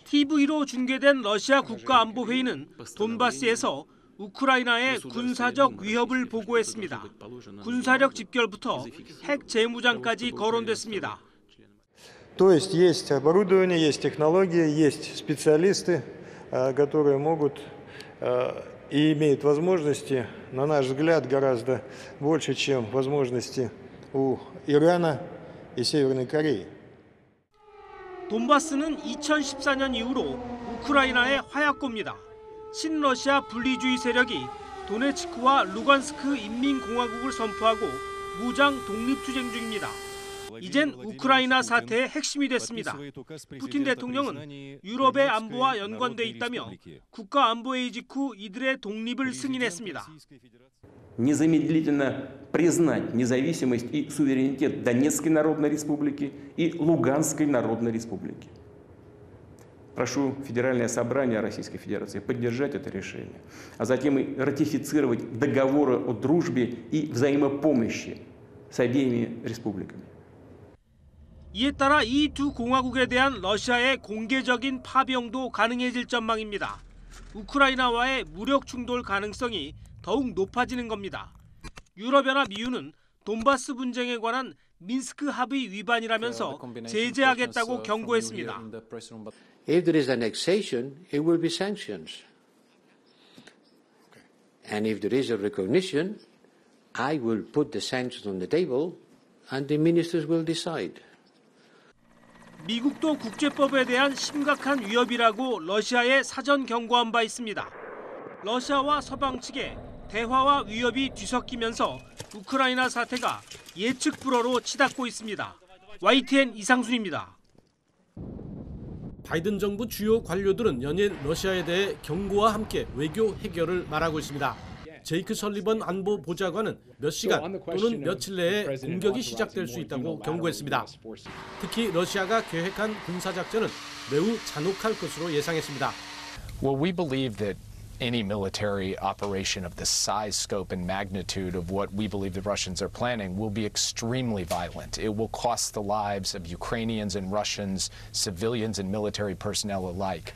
TV로 중계된 러시아 국가안보회의는 돈바스에서 우크라이나의 군사적 위협을 보고했습니다. 군사력 집결부터 핵 재무장까지 거론됐습니다. То есть есть оборудование, есть технология, есть специалисты, которые могут и имеют возможности, на наш взгляд, гораздо больше, чем возможности у Ирана и Северной Кореи. 돈바스는 2014년 이후로 우크라이나의 화약고입니다. 친러시아 분리주의 세력이 도네츠크와 루간스크 인민공화국을 선포하고 무장 독립투쟁 중입니다. 이젠 우크라이나 사태의 핵심이 됐습니다. 푸틴 대통령은 유럽의 안보와 연관돼 있다며 국가안보회의 직후 이들의 독립을 승인했습니다. Незамедлительно признать независимость и суверенитет Донецкой Народной Республики и Луганской Народной Республики. Прошу Федеральное собрание Российской Федерации поддержать это решение, а затем и ратифицировать договоры о дружбе и взаимопомощи с обеими республиками. 이에 따라 이 두 공화국에 대한 러시아의 공개적인 파병도 가능해질 전망입니다. 우크라이나와의 무력 충돌 가능성이 더욱 높아지는 겁니다. 유럽연합 EU는 돈바스 분쟁에 관한 민스크 합의 위반이라면서 제재하겠다고 경고했습니다. If there is annexation, it will be sanctions. And if there is a recognition, I will put the sanctions on the table and the ministers will decide. 미국도 국제법에 대한 심각한 위협이라고 러시아에 사전 경고한 바 있습니다. 러시아와 서방 측의 대화와 위협이 뒤섞이면서 우크라이나 사태가 예측 불허로 치닫고 있습니다. YTN 이상순입니다. 바이든 정부 주요 관료들은 연일 러시아에 대해 경고와 함께 외교 해결을 말하고 있습니다. 제이크 설리번 안보 보좌관은 몇 시간 또는 며칠 내에 공격이 시작될 수 있다고 경고했습니다. 특히 러시아가 계획한 군사작전은 매우 잔혹할 것으로 예상했습니다. Well, we believe that any military operation of the size, scope, and magnitude of what we believe the Russians are planning will be extremely violent. It will cost the lives of Ukrainians and Russians, civilians and military personnel alike.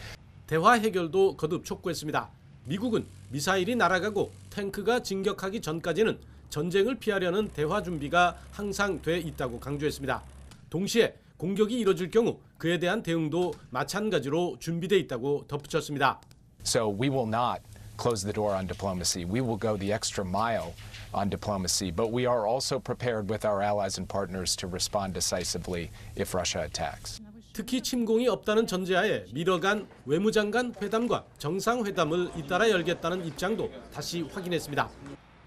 대화 해결도 거듭 촉구했습니다. 미국은 미사일이 날아가고 탱크가 진격하기 전까지는 전쟁을 피하려는 대화 준비가 항상 돼 있다고 강조했습니다. 동시에 공격이 이뤄질 경우 그에 대한 대응도 마찬가지로 준비돼 있다고 덧붙였습니다. So we will not close the door on diplomacy. We will go the extra mile on diplomacy, but we are also prepared with our allies and partners to respond decisively if Russia attacks. 특히 침공이 없다는 전제하에 미러 간 외무장관 회담과 정상회담을 잇따라 열겠다는 입장도 다시 확인했습니다.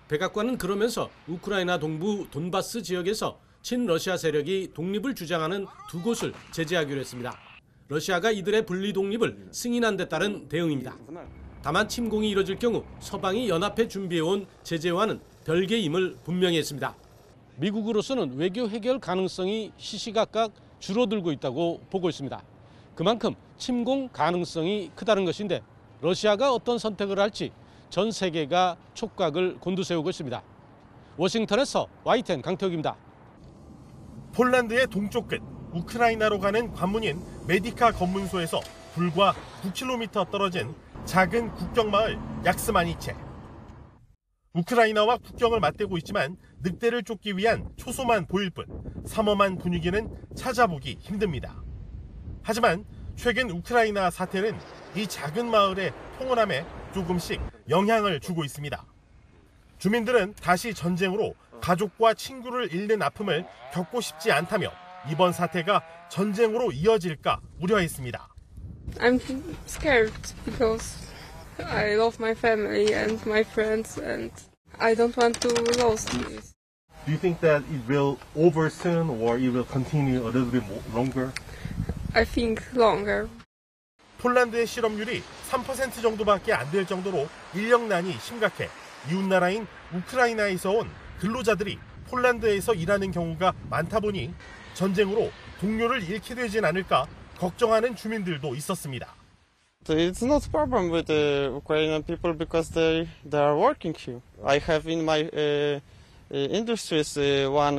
백악관은 그러면서 우크라이나 동부 돈바스 지역에서 친러시아 세력이 독립을 주장하는 두 곳을 제재하기로 했습니다. 러시아가 이들의 분리 독립을 승인한 데 따른 대응입니다. 다만 침공이 이뤄질 경우 서방이 연합해 준비해온 제재와는 별개임을 분명히 했습니다. 미국으로서는 외교 해결 가능성이 시시각각 줄어들고 있다고 보고 있습니다. 그만큼 침공 가능성이 크다는 것인데 러시아가 어떤 선택을 할지 전 세계가 촉각을 곤두세우고 있습니다. 워싱턴에서 YTN 강태욱입니다. 폴란드의 동쪽 끝 우크라이나로 가는 관문인 메디카 검문소에서 불과 9km 떨어진 작은 국경마을 약스마니체. 우크라이나와 국경을 맞대고 있지만 늑대를 쫓기 위한 초소만 보일 뿐 삼엄한 분위기는 찾아보기 힘듭니다. 하지만 최근 우크라이나 사태는 이 작은 마을의 평온함에 조금씩 영향을 주고 있습니다. 주민들은 다시 전쟁으로 가족과 친구를 잃는 아픔을 겪고 싶지 않다며 이번 사태가 전쟁으로 이어질까 우려했습니다. I'm scared because I love my family and my friends and I don't want to lose this. Do you think that it will over soon or it will continue a little bit longer? I think longer. 폴란드의 실업률이 3% 정도밖에 안 될 정도로 인력난이 심각해 이웃나라인 우크라이나에서 온 근로자들이 폴란드에서 일하는 경우가 많다 보니 전쟁으로 동료를 잃게 되진 않을까 걱정하는 주민들도 있었습니다. It's not a problem with the Ukrainian people because they are working here. I have in my industries one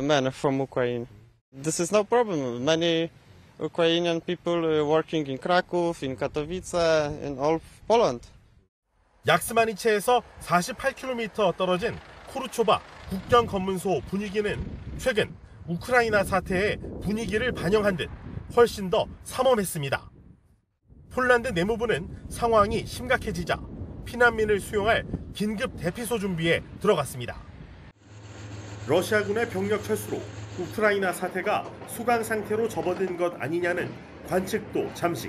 man from Ukraine. This is no problem. Many Ukrainian people working in Kraków, in Katowice, in all Poland. 약스마니체에서 48km 떨어진 코르초바 국경 검문소 분위기는 최근 우크라이나 사태의 분위기를 반영한 듯 훨씬 더 삼엄했습니다. 폴란드 내무부는 상황이 심각해지자 피난민을 수용할 긴급 대피소 준비에 들어갔습니다. 러시아군의 병력 철수로 우크라이나 사태가 수강 상태로 접어든 것 아니냐는 관측도 잠시.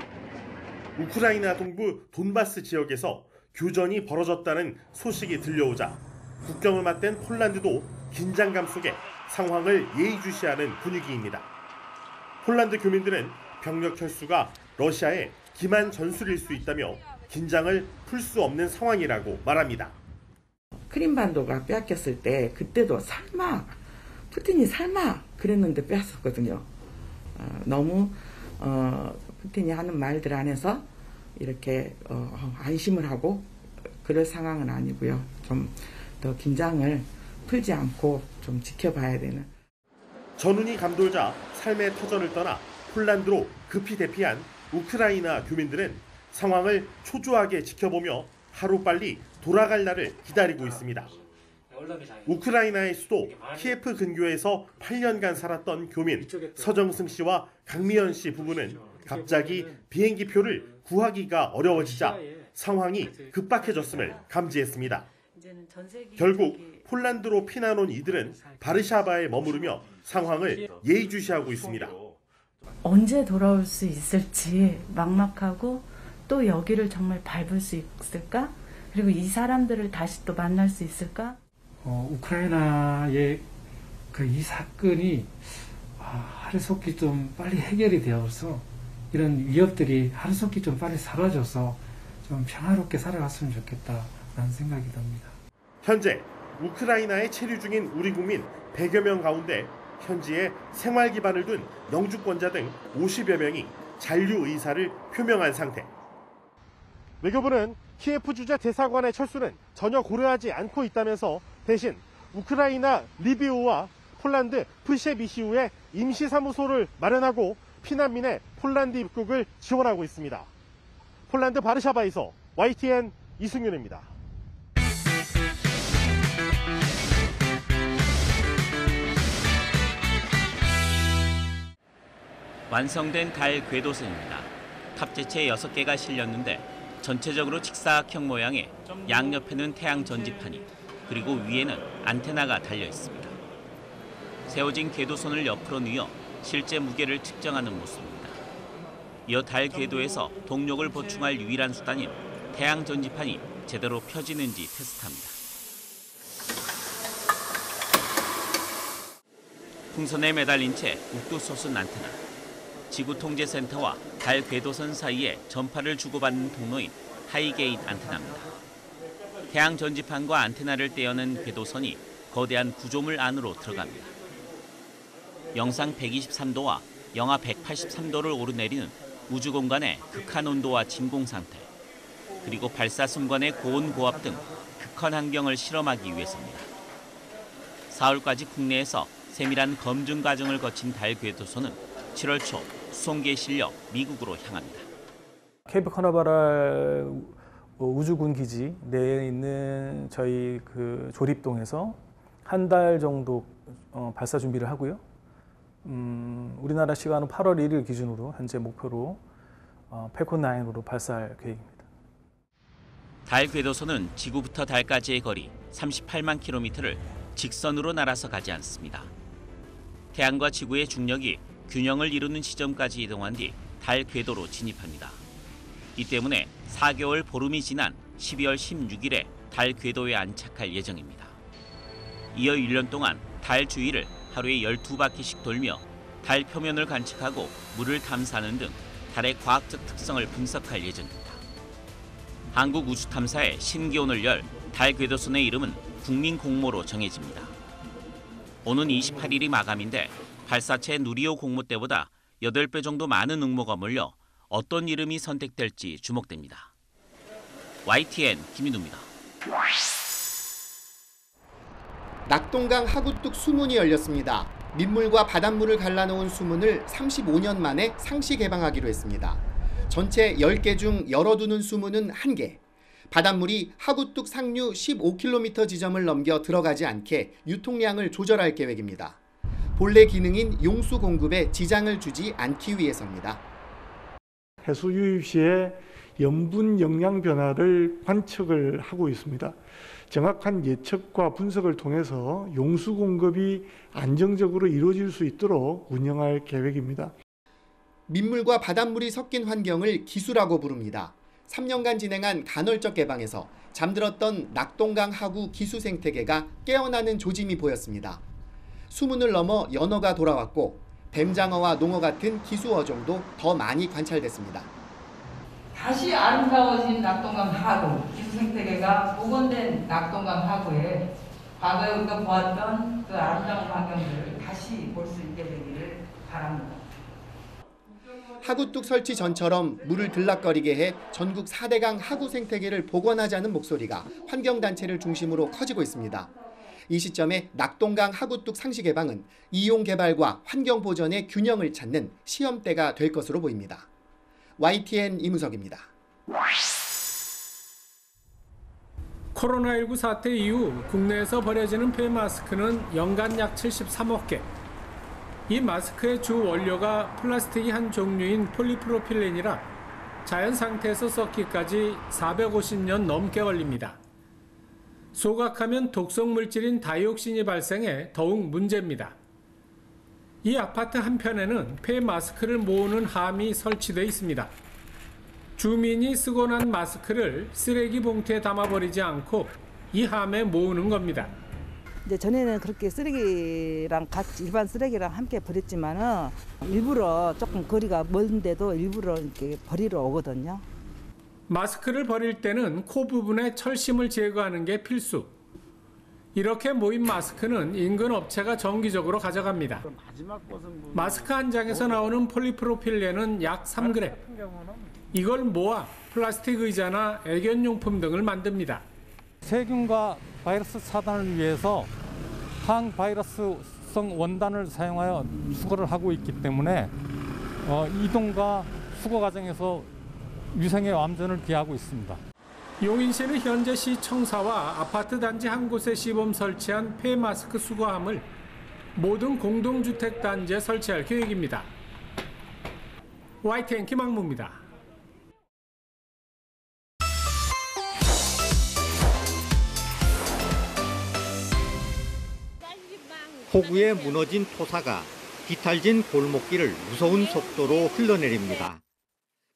우크라이나 동부 돈바스 지역에서 교전이 벌어졌다는 소식이 들려오자 국경을 맞댄 폴란드도 긴장감 속에 상황을 예의주시하는 분위기입니다. 폴란드 교민들은 병력 철수가 러시아의 기만 전술일 수 있다며 긴장을 풀 수 없는 상황이라고 말합니다. 크림반도가 빼앗겼을 때 그때도 설마 푸틴이 설마 그랬는데 빼앗았거든요. 너무 푸틴이 하는 말들 안에서 이렇게 안심을 하고 그럴 상황은 아니고요. 좀 더 긴장을 풀지 않고 좀 지켜봐야 되는. 전운이 감돌자 삶의 터전을 떠나 폴란드로 급히 대피한 우크라이나 교민들은 상황을 초조하게 지켜보며 하루빨리 돌아갈 날을 기다리고 있습니다. 우크라이나의 수도 키예프 근교에서 8년간 살았던 교민 서정승 씨와 강미연 씨 부부는 갑자기 비행기표를 구하기가 어려워지자 상황이 급박해졌음을 감지했습니다. 결국 폴란드로 피난 온 이들은 바르샤바에 머무르며 상황을 예의주시하고 있습니다. 언제 돌아올 수 있을지 막막하고 또 여기를 정말 밟을 수 있을까? 그리고 이 사람들을 다시 또 만날 수 있을까? 우크라이나의 이 사건이 하루속히 좀 빨리 해결이 되어서 이런 위협들이 하루속히 좀 빨리 사라져서 좀 평화롭게 살아갔으면 좋겠다라는 생각이 듭니다. 현재 우크라이나에 체류 중인 우리 국민 100여 명 가운데 현지에 생활 기반을 둔 영주권자 등 50여 명이 잔류 의사를 표명한 상태. 외교부는 키예프 주재 대사관의 철수는 전혀 고려하지 않고 있다면서 대신 우크라이나 리비우와 폴란드 프셰비시우에 임시사무소를 마련하고 피난민의 폴란드 입국을 지원하고 있습니다. 폴란드 바르샤바에서 YTN 이승윤입니다. 완성된 달 궤도선입니다. 탑재체 6개가 실렸는데 전체적으로 직사각형 모양의 양옆에는 태양 전지판이 그리고 위에는 안테나가 달려 있습니다. 세워진 궤도선을 옆으로 뉘어 실제 무게를 측정하는 모습입니다. 이어 달 궤도에서 동력을 보충할 유일한 수단인 태양 전지판이 제대로 펴지는지 테스트합니다. 풍선에 매달린 채 우뚝 솟은 안테나. 지구통제센터와 달 궤도선 사이에 전파를 주고받는 통로인 하이게인 안테나입니다. 태양 전지판과 안테나를 떼어낸 궤도선이 거대한 구조물 안으로 들어갑니다. 영상 123도와 영하 183도를 오르내리는 우주공간의 극한 온도와 진공 상태, 그리고 발사 순간의 고온 고압 등 극한 환경을 실험하기 위해서입니다. 4월까지 국내에서 세밀한 검증 과정을 거친 달 궤도선은 7월 초 수송기에 실려 미국으로 향합니다. 케이프 카나베랄 우주군 기지 내에 있는 저희 조립동에서 한 달 정도 발사 준비를 하고요. 우리나라 시간은 8월 1일 기준으로 현재 목표로 팰콘 9으로 발사할 계획입니다. 달 궤도선은 지구부터 달까지의 거리 38만 킬로미터를 직선으로 날아서 가지 않습니다. 태양과 지구의 중력이 균형을 이루는 시점까지 이동한 뒤 달 궤도로 진입합니다. 이 때문에 4개월 보름이 지난 12월 16일에 달 궤도에 안착할 예정입니다. 이어 1년 동안 달 주위를 하루에 12바퀴씩 돌며 달 표면을 관측하고 물을 탐사하는 등 달의 과학적 특성을 분석할 예정입니다. 한국우주탐사의 신기원을 열 달 궤도선의 이름은 국민공모로 정해집니다. 오는 28일이 마감인데 발사체 누리호 공모 때보다 8배 정도 많은 응모가 몰려 어떤 이름이 선택될지 주목됩니다. YTN 김인우입니다. 낙동강 하구뚝 수문이 열렸습니다. 민물과 바닷물을 갈라놓은 수문을 35년 만에 상시 개방하기로 했습니다. 전체 10개 중 열어두는 수문은 1개. 바닷물이 하구뚝 상류 15km 지점을 넘겨 들어가지 않게 유통량을 조절할 계획입니다. 본래 기능인 용수 공급에 지장을 주지 않기 위해서입니다. 해수 유입 시에 염분 영양 변화를 관측을 하고 있습니다. 정확한 예측과 분석을 통해서 용수 공급이 안정적으로 이루어질 수 있도록 운영할 계획입니다. 민물과 바닷물이 섞인 환경을 기수라고 부릅니다. 3년간 진행한 간헐적 개방에서 잠들었던 낙동강 하구 기수 생태계가 깨어나는 조짐이 보였습니다. 수문을 넘어 연어가 돌아왔고 뱀장어와 농어 같은 기수 어종도 더 많이 관찰됐습니다. 다시 아름다워진 낙동강 하구 기수 생태계가 복원된 낙동강 하구에 과거에 우리가 보았던 그 아름다운 환경들을 다시 볼 수 있게 되기를 바랍니다. 하구뚝 설치 전처럼 물을 들락거리게 해 전국 4대강 하구 생태계를 복원하자는 목소리가 환경단체를 중심으로 커지고 있습니다. 이 시점에 낙동강 하구뚝 상시 개방은 이용 개발과 환경 보전의 균형을 찾는 시험대가 될 것으로 보입니다. YTN 이무석입니다. 코로나19 사태 이후 국내에서 버려지는 폐 마스크는 연간 약 73억 개. 이 마스크의 주 원료가 플라스틱이 한 종류인 폴리프로필렌이라 자연 상태에서 썩기까지 450년 넘게 걸립니다. 소각하면 독성 물질인 다이옥신이 발생해 더욱 문제입니다. 이 아파트 한편에는 폐 마스크를 모으는 함이 설치되어 있습니다. 주민이 쓰고 난 마스크를 쓰레기 봉투에 담아버리지 않고 이 함에 모으는 겁니다. 이제 전에는 그렇게 쓰레기랑 같이 일반 쓰레기랑 함께 버렸지만은 일부러 조금 거리가 먼데도 일부러 이렇게 버리러 오거든요. 마스크를 버릴 때는 코 부분에 철심을 제거하는 게 필수. 이렇게 모인 마스크는 인근 업체가 정기적으로 가져갑니다. 마스크 한 장에서 나오는 폴리프로필렌은 약 3g. 이걸 모아 플라스틱 의자나 애견용품 등을 만듭니다. 세균과 바이러스 차단을 위해서 항바이러스성 원단을 사용하여 수거를 하고 있기 때문에 이동과 수거 과정에서 위생의 완전을 기하고 있습니다. 용인시는 현재 시 청사와 아파트 단지 한 곳에 시범 설치한 폐 마스크 수거함을 모든 공동주택 단지에 설치할 계획입니다. YTN 김학무입니다. 폭우에 무너진 토사가 비탈진 골목길을 무서운 속도로 흘러내립니다.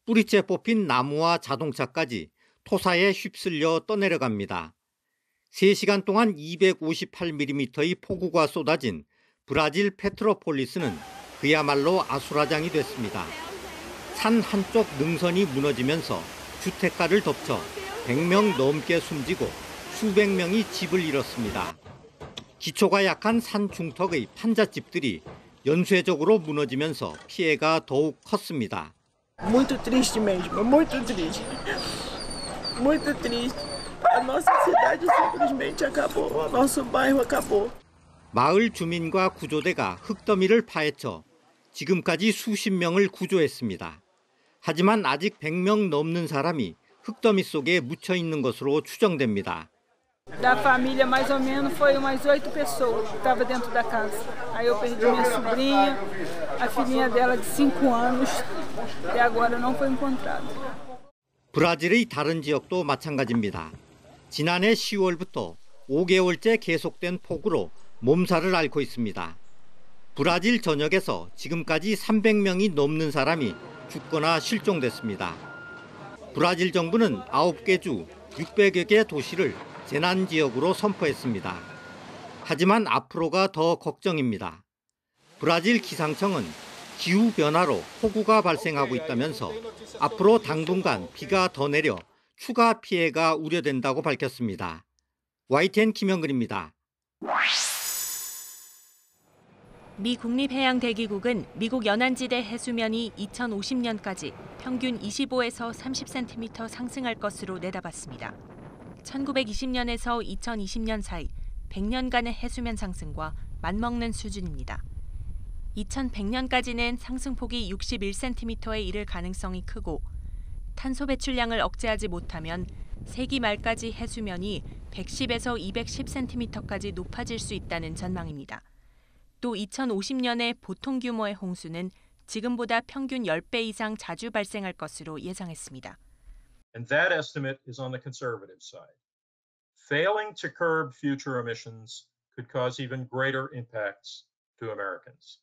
뿌리째 뽑힌 나무와 자동차까지 토사에 휩쓸려 떠내려갑니다. 3시간 동안 258mm의 폭우가 쏟아진 브라질 페트로폴리스는 그야말로 아수라장이 됐습니다. 산 한쪽 능선이 무너지면서 주택가를 덮쳐 100명 넘게 숨지고 수백 명이 집을 잃었습니다. 기초가 약한 산 중턱의 판잣집들이 연쇄적으로 무너지면서 피해가 더욱 컸습니다. Muito triste mesmo, muito triste. Muito triste. A nossa cidade simplesmente acabou. Nosso bairro acabou. 마을 주민과 구조대가 흙더미를 파헤쳐 지금까지 수십 명을 구조했습니다. 하지만 아직 100명 넘는 사람이 흙더미 속에 묻혀 있는 것으로 추정됩니다. Da família, mais ou menos, foi umas 8 pessoas que estavam dentro da casa. Aí eu perdi minha sobrinha, a filhinha dela de 5 anos, e agora não foi encontrada. 브라질의 다른 지역도 마찬가지입니다. 지난해 10월부터 5개월째 계속된 폭우로 몸살을 앓고 있습니다. 브라질 전역에서 지금까지 300명이 넘는 사람이 죽거나 실종됐습니다. 브라질 정부는 9개 주 600여 개 도시를 재난지역으로 선포했습니다. 하지만 앞으로가 더 걱정입니다. 브라질 기상청은 기후변화로 폭우가 발생하고 있다면서 앞으로 당분간 비가 더 내려 추가 피해가 우려된다고 밝혔습니다. YTN 김영근입니다. 미 국립해양대기국은 미국 연안지대 해수면이 2050년까지 평균 25에서 30cm 상승할 것으로 내다봤습니다. 1920년에서 2020년 사이 100년간의 해수면 상승과 맞먹는 수준입니다. 2100년까지는 상승폭이 61cm에 이를 가능성이 크고 탄소 배출량을 억제하지 못하면 세기 말까지 해수면이 110에서 210cm까지 높아질 수 있다는 전망입니다. 또 2050년에 보통 규모의 홍수는 지금보다 평균 10배 이상 자주 발생할 것으로 예상했습니다. And that estimate is on the conservative side. Failing to curb future emissions could cause even greater impacts to Americans.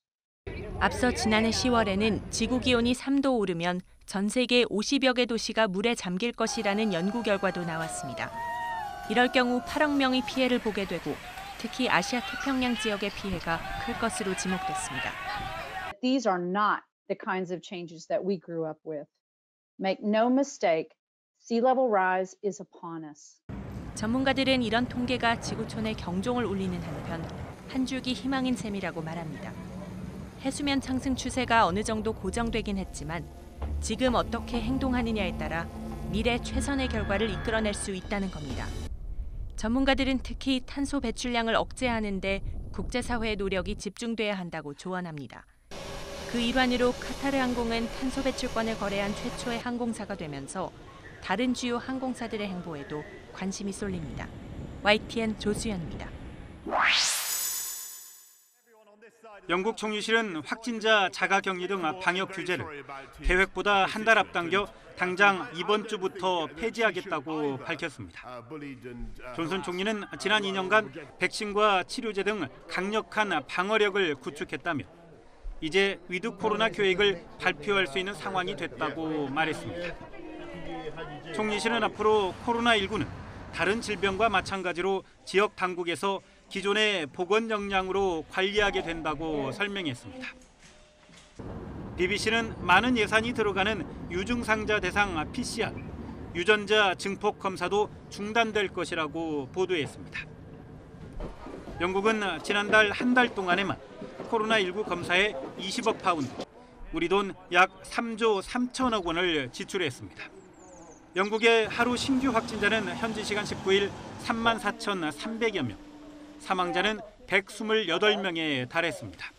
앞서 지난해 10월에는 지구 기온이 3도 오르면 전 세계 50여 개 도시가 물에 잠길 것이라는 연구 결과도 나왔습니다. 이럴 경우 8억 명이 피해를 보게 되고 특히 아시아 태평양 지역의 피해가 클 것으로 지목됐습니다. These are not the kinds of changes that we grew up with. Make no mistake, sea level rise is upon us. 전문가들은 이런 통계가 지구촌에 경종을 울리는 한편 한 줄기 희망인 셈이라고 말합니다. 해수면 상승 추세가 어느 정도 고정되긴 했지만 지금 어떻게 행동하느냐에 따라 미래 최선의 결과를 이끌어낼 수 있다는 겁니다. 전문가들은 특히 탄소 배출량을 억제하는 데 국제사회의 노력이 집중돼야 한다고 조언합니다. 그 일환으로 카타르 항공은 탄소 배출권을 거래한 최초의 항공사가 되면서 다른 주요 항공사들의 행보에도 관심이 쏠립니다. YTN 조수연입니다. 영국 총리실은 확진자 자가격리 등 방역 규제를 계획보다 한 달 앞당겨 당장 이번 주부터 폐지하겠다고 밝혔습니다. 존슨 총리는 지난 2년간 백신과 치료제 등 강력한 방어력을 구축했다며 이제 위드 코로나 계획을 발표할 수 있는 상황이 됐다고 말했습니다. 총리실은 앞으로 코로나19는 다른 질병과 마찬가지로 지역 당국에서 기존의 보건 역량으로 관리하게 된다고 설명했습니다. BBC는 많은 예산이 들어가는 유증상자 대상 PCR, 유전자 증폭 검사도 중단될 것이라고 보도했습니다. 영국은 지난달 한 달 동안에만 코로나19 검사에 20억 파운드, 우리 돈 약 3조 3천억 원을 지출했습니다. 영국의 하루 신규 확진자는 현지 시간 19일 34,300여 명, 사망자는 128명에 달했습니다.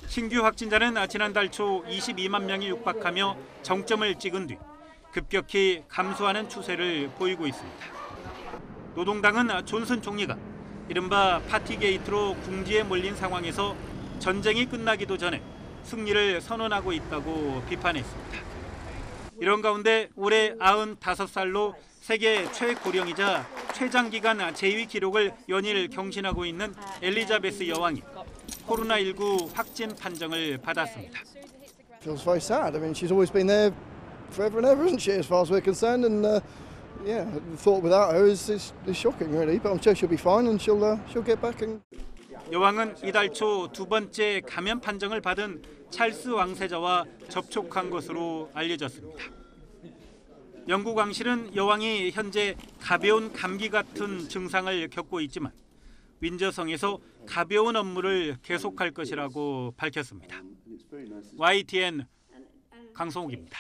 신규 확진자는 지난달 초 22만 명이 육박하며 정점을 찍은 뒤 급격히 감소하는 추세를 보이고 있습니다. 노동당은 존슨 총리가 이른바 파티게이트로 궁지에 몰린 상황에서 전쟁이 끝나기도 전에 승리를 선언하고 있다고 비판했습니다. 이런 가운데 올해 95살로 세계 최고령이자 최장기간 재위 기록을 연일 경신하고 있는 엘리자베스 여왕이 코로나19 확진 판정을 받았습니다. Feels very sad. I mean, she's always been there forever and ever, isn't she, as far as we're concerned? And yeah, the thought without her is shocking, really. But I'm sure she'll be fine, and she'll get back. And 여왕은 이달 초 두 번째 감염 판정을 받은 찰스 왕세자와 접촉한 것으로 알려졌습니다. 영국 왕실은 여왕이 현재 가벼운 감기 같은 증상을 겪고 있지만 윈저성에서 가벼운 업무를 계속할 것이라고 밝혔습니다. YTN 강성욱입니다.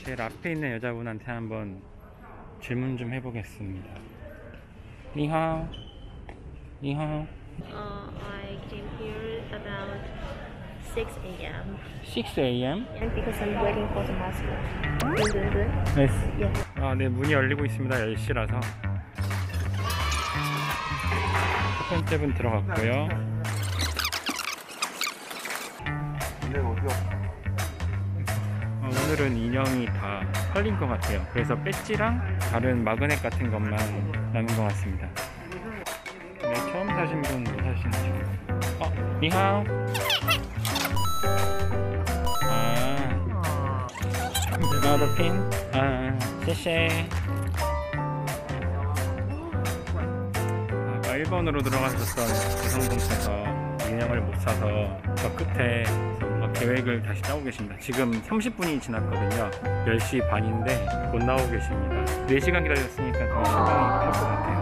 제일 앞에 있는 여자분한테 한번 질문 좀 해보겠습니다. 니하오. 니하오. I came here about 6 a.m. 6 a.m. And because I'm waiting for the mask. 네. Yeah. 네, 문이 열리고 있습니다. 10시라서. 첫 번째 분 들어갔고요. 오늘은 인형이 다 털린 것 같아요. 그래서 배지랑 다른 마그넷 같은 것만 남은 것 같습니다. 네, 처음 사신 분 뭐 사시는지. 니하오. another pin. 쉐쉐. 아까 1번으로 들어가셨던 여성분께서 인형을 못 사서 저 끝에 계획을 다시 짜고 계십니다. 지금 30분이 지났거든요. 10시 반인데 못 나오고 계십니다. 4시간 기다렸으니까 좀 실망이 클 것 같아요.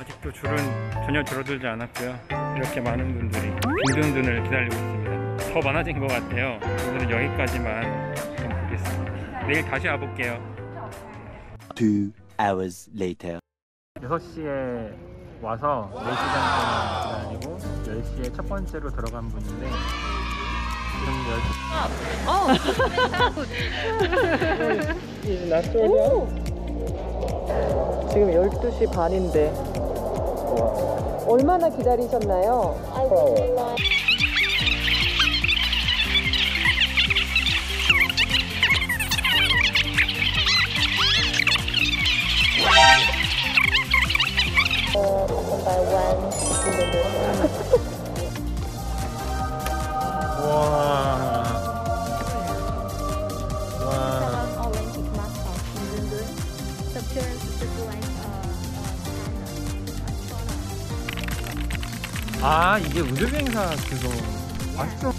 아직도 줄은 전혀 줄어들지 않았고요. 이렇게 많은 분들이 빈둥둔을 기다리고 있습니다. 더 많아진 것 같아요. 오늘은 여기까지만 좀 보겠습니다. 내일 다시 와볼게요. 2 hours later. 6시에 와서 4시간 동안 기다리고 10시에 첫 번째로 들어간 분인데 지금 12시 반인데 얼마나 기다리셨나요? 아, 이게 우주비행사 그거 맞죠?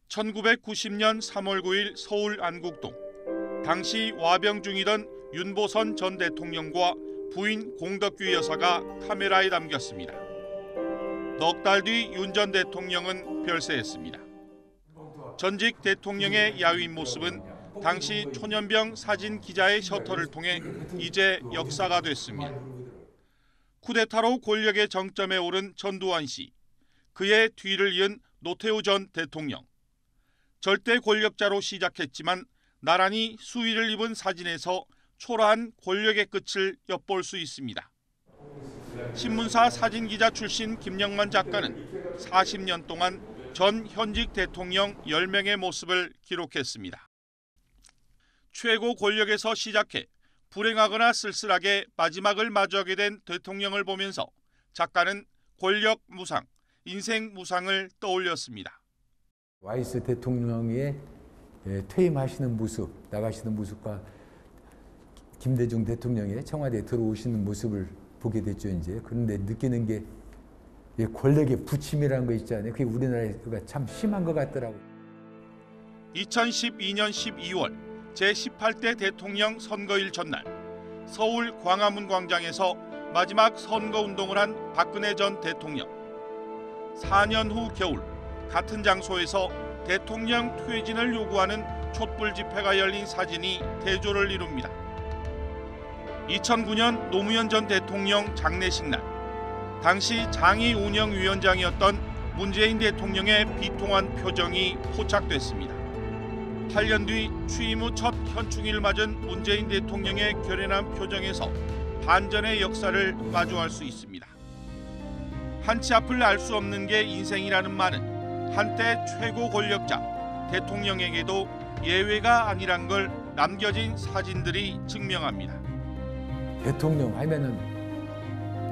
(1990년 3월 9일) 서울 안국동. 당시 와병 중이던 윤보선 전 대통령과 부인 공덕규 여사가 카메라에 담겼습니다. 넉 달 뒤 윤 전 대통령은 별세했습니다. 전직 대통령의 야윈 모습은 당시 초년병 사진 기자의 셔터를 통해 이제 역사가 됐습니다. 쿠데타로 권력의 정점에 오른 전두환 씨, 그의 뒤를 이은 노태우 전 대통령. 절대 권력자로 시작했지만 나란히 수위를 입은 사진에서 초라한 권력의 끝을 엿볼 수 있습니다. 신문사 사진기자 출신 김영만 작가는 40년 동안 전 현직 대통령 10명의 모습을 기록했습니다. 최고 권력에서 시작해 불행하거나 쓸쓸하게 마지막을 마주하게 된 대통령을 보면서 작가는 권력 무상, 인생 무상을 떠올렸습니다. 와이스 대통령의 퇴임하시는 모습, 나가시는 모습과 김대중 대통령의 청와대에 들어오시는 모습을 보게 됐죠, 이제. 그런데 느끼는 게 권력의 부침이라는 거 있잖아요. 그게 우리나라가 참 심한 것 같더라고요. 2012년 12월 제18대 대통령 선거일 전날 서울 광화문 광장에서 마지막 선거운동을 한 박근혜 전 대통령. 4년 후 겨울 같은 장소에서 대통령 퇴진을 요구하는 촛불 집회가 열린 사진이 대조를 이룹니다. 2009년 노무현 전 대통령 장례식 날, 당시 장이 운영위원장이었던 문재인 대통령의 비통한 표정이 포착됐습니다. 8년 뒤 취임 후 첫 현충일을 맞은 문재인 대통령의 결연한 표정에서 반전의 역사를 마주할 수 있습니다. 한치 앞을 알 수 없는 게 인생이라는 말은 한때 최고 권력자 대통령에게도 예외가 아니란 걸 남겨진 사진들이 증명합니다. 대통령 하면은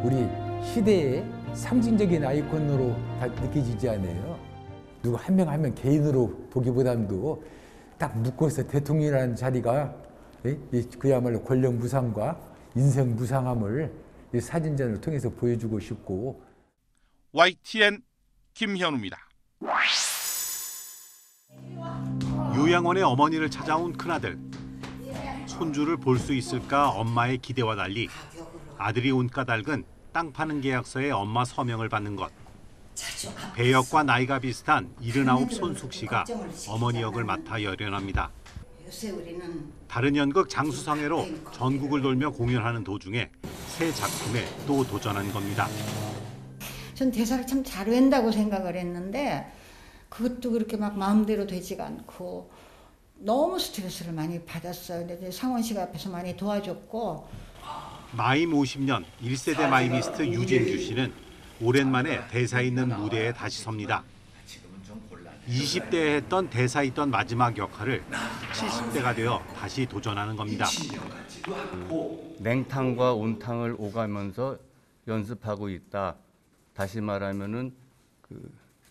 우리 시대의 상징적인 아이콘으로 다 느껴지지 않아요? 누구 한 명 한 명 개인으로 보기보다도 딱 묶어서 대통령이라는 자리가 그야말로 권력 무상과 인생 무상함을 이 사진전을 통해서 보여주고 싶고. YTN 김현우입니다. 요양원의 어머니를 찾아온 큰아들. 손주를 볼 수 있을까 엄마의 기대와 달리 아들이 온 까닭은 땅 파는 계약서에 엄마 서명을 받는 것. 배역과 나이가 비슷한 79 손숙 씨가 어머니 역을 맡아 열연합니다. 다른 연극 장수상회로 전국을 돌며 공연하는 도중에 새 작품에 또 도전한 겁니다. 전 대사를 참 잘 외운다고 생각을 했는데 그것도 그렇게 막 마음대로 되지가 않고 너무 스트레스를 많이 받았어요. 근데 상원 씨가 앞에서 많이 도와줬고. 마임 50년 1세대 마이미스트 유진규 씨는 오랜만에 대사 있는 무대에 다시 섭니다. 20대에 했던 대사 있던 마지막 역할을 70대가 되어 다시 도전하는 겁니다. 냉탕과 온탕을 오가면서 연습하고 있다. 다시 말하면은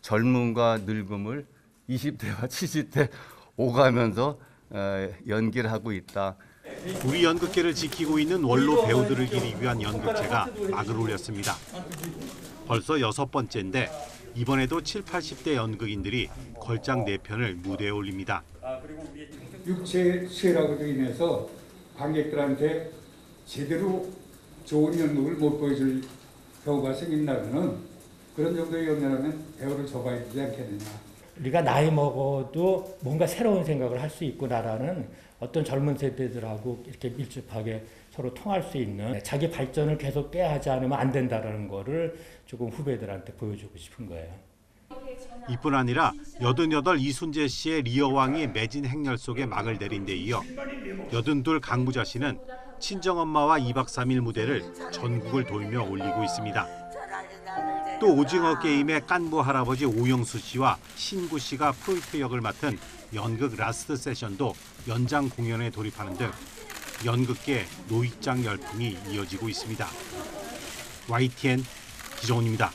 젊음과 늙음을 20대와 70대 오가면서 연기를 하고 있다. 우리 연극계를 지키고 있는 원로 배우들을 기리기 위한 연극제가 막을 올렸습니다. 벌써 6번째인데 이번에도 7, 80대 연극인들이 걸작 4편을 무대에 올립니다. 육체 수혜라고도 인해서 관객들한테 제대로 좋은 연극을 못 보여줄 경우가 생긴다면 그런 정도의 연기라면 배우를 접어야 되지 않겠느냐. 우리가 나이 먹어도 뭔가 새로운 생각을 할 수 있구나라는 어떤 젊은 세대들하고 이렇게 밀접하게 서로 통할 수 있는 자기 발전을 계속 깨하지 않으면 안 된다는 거를 조금 후배들한테 보여주고 싶은 거예요. 이뿐 아니라 88 이순재 씨의 리어왕이 매진 행렬 속에 막을 내린 데 이어 82 강부자 씨는 친정엄마와 2박 3일 무대를 전국을 돌며 올리고 있습니다. 또 오징어 게임의 깐부 할아버지 오영수 씨와 신구 씨가 포인트 역을 맡은 연극 라스트 세션도 연장 공연에 돌입하는 등 연극계 노익장 열풍이 이어지고 있습니다. YTN 기정훈입니다.